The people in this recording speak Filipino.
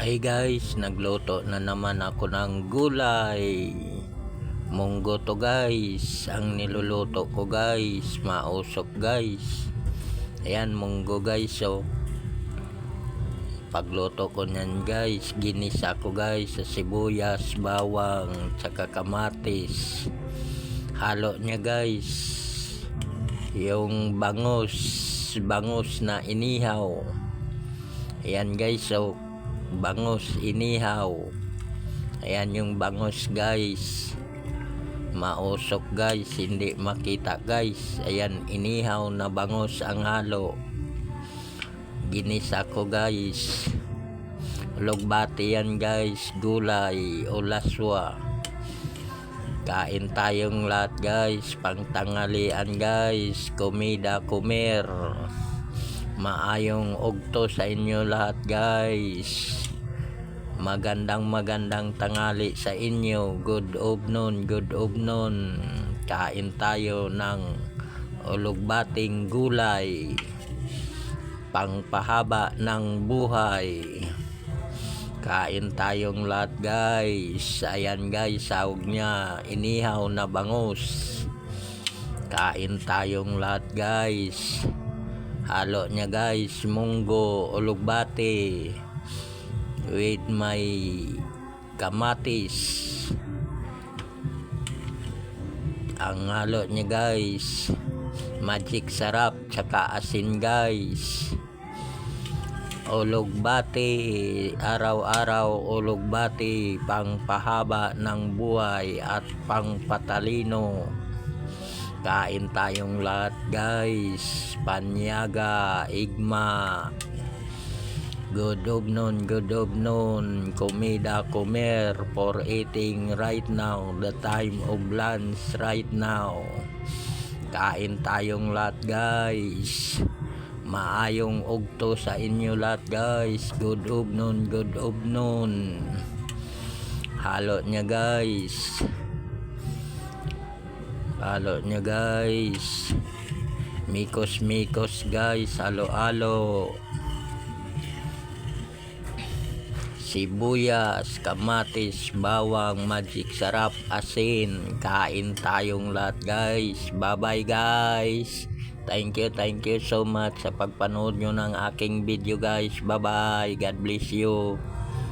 Hi guys, nagluto na naman ako ng gulay. Munggo to guys. Ang niluluto ko guys, mausok guys. Ayan, munggo guys. So, pagluto ko nyan guys, ginisa ko guys sa sibuyas, bawang, tsaka kamatis. Halo niya guys yung bangus na inihaw. Ayan guys, so bangus inihaw. Ayan yung bangus guys, mausok guys, hindi makita guys. Ayan, inihaw na bangus ang halo. Ginisa ko guys. Lugbati yan guys, gulay o laswa. Kain tayong lahat guys, pangtanghalian guys, komida kumer. Maayong ugto sa inyo lahat guys. Magandang tanghali sa inyo. Good afternoon. Kain tayo ng ulugbating gulay, pangpahaba ng buhay. Kain tayong lahat guys. Ayan guys, sahog niya, inihaw na bangus. Kain tayong lahat guys. Halo niya guys, munggo, ulugbati with my kamatis. Ang halo niya guys, magic sarap tsaka asin guys. Ulugbati, araw-araw ulugbati, pangpahaba ng buhay at pangpatalino. Kain tayong lahat guys. Panyaga, igma. Good afternoon. Komida kumer for eating right now. The time of lunch right now. Kain tayong lahat guys. Maayong ugto sa inyo lahat guys. Good afternoon. Halo niya guys. Halo niya guys. Mikos guys. Halo. Sibuyas, kamatis, bawang, magic sarap, asin. Kain tayong lahat guys. Bye bye guys. Thank you so much sa pagpanood nyo ng aking video guys. Bye bye. God bless you.